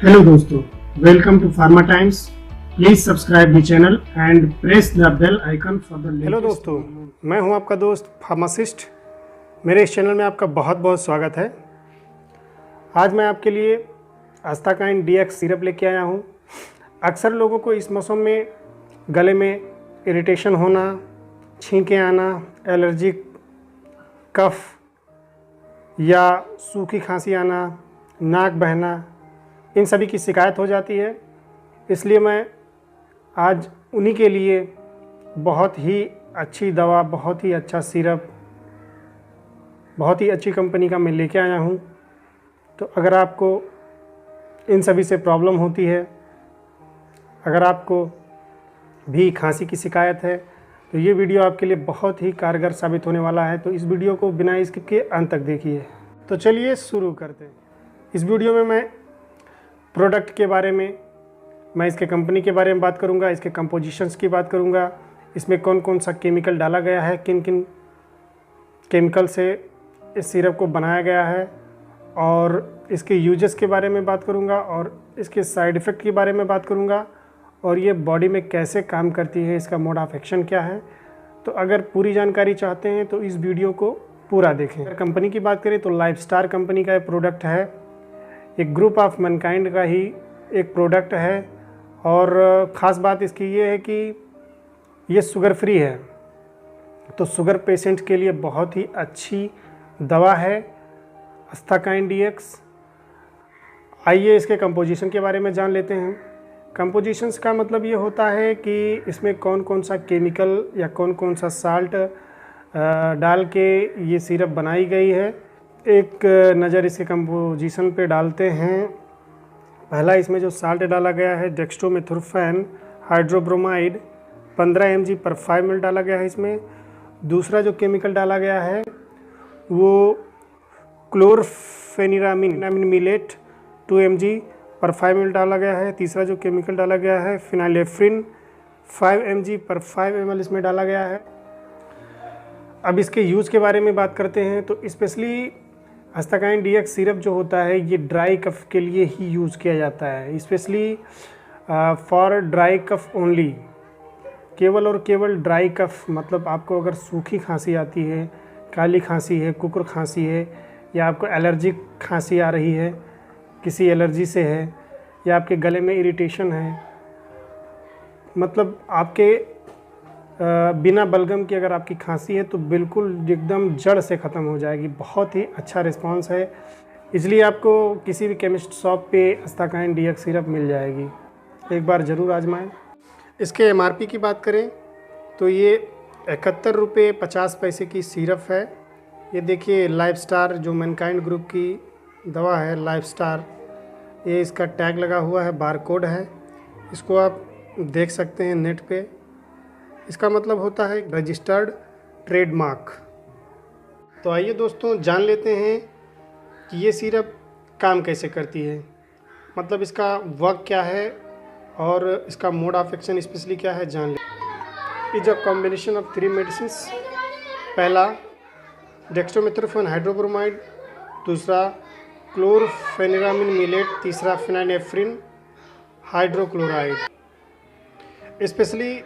Hello दोस्तों, welcome to pharma times. Please subscribe the channel and press the bell icon for the latest. Hello दोस्तों, मैं हूं आपका दोस्त फार्मासिस्ट। मेरे इस चैनल में आपका बहुत बहुत स्वागत है। आज मैं आपके लिए अस्ताकाइन DX सिरप लेके आया हूं। अक्सर लोगों को इस मौसम में गले में इरिटेशन होना, छींकें आना, एलर्जिक कफ या सूखी खांसी आना, नाक बहना, इन सभी की शिकायत हो जाती है। इसलिए मैं आज उन्हीं के लिए बहुत ही अच्छी दवा, बहुत ही अच्छा सिरप, बहुत ही अच्छी कंपनी का मैं लेके आया हूँ। तो अगर आपको इन सभी से प्रॉब्लम होती है, अगर आपको भी खांसी की शिकायत है, तो ये वीडियो आपके लिए बहुत ही कारगर साबित होने वाला है। तो इस वीडियो को बिना स्किप के अंत तक देखिए। तो चलिए शुरू करते हैं। इस वीडियो में मैं प्रोडक्ट के बारे में, मैं इसके कंपनी के बारे में बात करूंगा, इसके कंपोजिशंस की बात करूंगा, इसमें कौन कौन सा केमिकल डाला गया है, किन किन केमिकल से इस सिरप को बनाया गया है, और इसके यूजेस के बारे में बात करूंगा, और इसके साइड इफ़ेक्ट के बारे में बात करूंगा, और ये बॉडी में कैसे काम करती है, इसका मोड ऑफ एक्शन क्या है। तो अगर पूरी जानकारी चाहते हैं तो इस वीडियो को पूरा देखें। अगर कंपनी की बात करें तो लाइफस्टार कंपनी का ये प्रोडक्ट है। एक ग्रुप ऑफ मैनकाइंड का ही एक प्रोडक्ट है, और ख़ास बात इसकी ये है कि ये शुगर फ्री है। तो शुगर पेशेंट के लिए बहुत ही अच्छी दवा है अस्ताकाइन DX। आइए इसके कंपोजिशन के बारे में जान लेते हैं। कंपोजिशंस का मतलब ये होता है कि इसमें कौन कौन सा केमिकल या कौन कौन सा साल्ट डाल के ये सिरप बनाई गई है। एक नज़र इसके कंपोजिशन पे डालते हैं। पहला इसमें जो साल्ट डाला गया है डेक्स्ट्रोमेथोर्फेन हाइड्रोब्रोमाइड 15 mg पर 5 ml डाला गया है इसमें। दूसरा जो केमिकल डाला गया है वो क्लोरफेनिरामिन मिलेट 2 mg पर 5 ml डाला गया है। तीसरा जो केमिकल डाला गया है फिनाइलेफ्रिन 5 mg पर 5 ml इसमें डाला गया है। अब इसके यूज़ के बारे में बात करते हैं। तो स्पेशली अस्ताकाइन DX सिरप जो होता है ये ड्राई कफ के लिए ही यूज़ किया जाता है, specially for dry cough only. केवल और केवल ड्राई कफ, मतलब आपको अगर सूखी खांसी आती है, काली खांसी है, कुकुर खांसी है, या आपको एलर्जिक खांसी आ रही है, किसी एलर्जी से है, या आपके गले में इरिटेशन है, मतलब आपके बिना बलगम की अगर आपकी खांसी है तो बिल्कुल एकदम जड़ से ख़त्म हो जाएगी। बहुत ही अच्छा रिस्पांस है, इसलिए आपको किसी भी केमिस्ट शॉप पे अस्ताकाइन DX सिरप मिल जाएगी। एक बार ज़रूर आजमाएं। इसके MRP की बात करें तो ये 71 रुपये 50 पैसे की सिरप है। ये देखिए लाइफस्टार जो मैनकाइंड ग्रुप की दवा है, लाइफस्टार, ये इसका टैग लगा हुआ है, बारकोड है। इसको आप देख सकते हैं नेट पे। इसका मतलब होता है रजिस्टर्ड ट्रेडमार्क। तो आइए दोस्तों जान लेते हैं कि ये सिरप काम कैसे करती है, मतलब इसका वर्क क्या है और इसका मोड ऑफ एक्शन स्पेशली क्या है, जान लें। Is a combination of 3 medicine. पहला डेक्स्ट्रोमेथोर्फेन हाइड्रोब्रोमाइड, दूसरा क्लोरफेनिरामिन मिलेट, तीसरा phenylephrine hydrochloride. Specially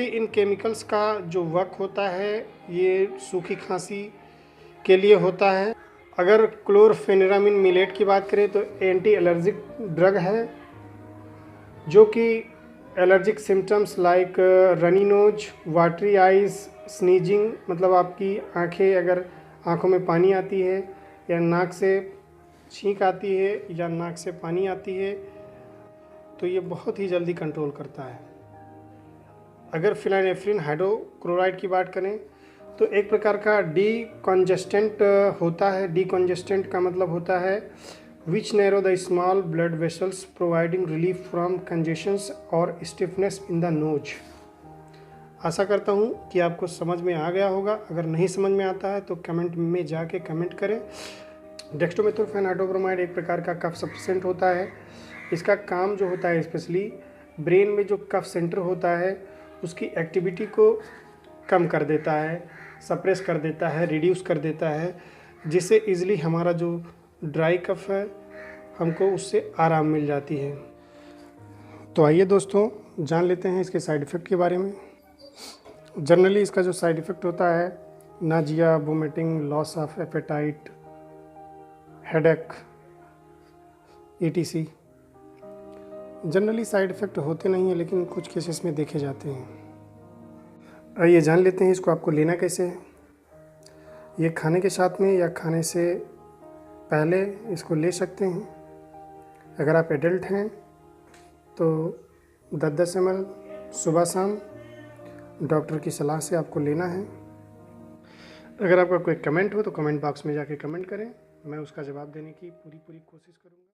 in chemicals का जो वर्क होता है ये सूखी खांसी के लिए होता है। अगर क्लोरफेनिरामिन मिलेट की बात करें तो एंटी एलर्जिक ड्रग है, जो कि allergic symptoms like runny nose, watery eyes, sneezing, मतलब आपकी आंखें, अगर आंखों में पानी आती है, या नाक से छींक आती है, या नाक से पानी आती है, तो ये बहुत ही जल्दी कंट्रोल करता है। अगर फिनाइलेफ्रिन हाइड्रोक्लोराइड की बात करें तो एक प्रकार का डीकॉन्जेस्टेंट होता है। डीकॉन्जेस्टेंट का मतलब होता है which narrow the small blood vessels providing relief from congestions और स्टिफनेस इन द नोज। आशा करता हूँ कि आपको समझ में आ गया होगा। अगर नहीं समझ में आता है तो कमेंट में जाके कमेंट करें। डेक्स्ट्रोमेथोर्फेन हाइड्रोब्रोमाइड एक प्रकार का कफ सप्रेसेंट होता है। इसका काम जो होता है स्पेशली ब्रेन में जो कफ सेंटर होता है उसकी एक्टिविटी को कम कर देता है, सप्रेस कर देता है, रिड्यूस कर देता है, जिससे ईज़िली हमारा जो ड्राई कफ है हमको उससे आराम मिल जाती है। तो आइए दोस्तों जान लेते हैं इसके साइड इफ़ेक्ट के बारे में। जनरली इसका जो साइड इफ़ेक्ट होता है, Nazia, vomiting, loss of appetite, headache, ETC। Generally side effect होते नहीं हैं, लेकिन कुछ केसेस में देखे जाते हैं। आइए जान लेते हैं इसको आपको लेना कैसे है। ये खाने के साथ में या खाने से पहले इसको ले सकते हैं। अगर आप एडल्ट हैं तो 10-10 ml सुबह शाम डॉक्टर की सलाह से आपको लेना है। अगर आपका कोई कमेंट हो तो कमेंट बॉक्स में जाके कमेंट करें, मैं उसका जवाब देने की पूरी कोशिश करूँगा।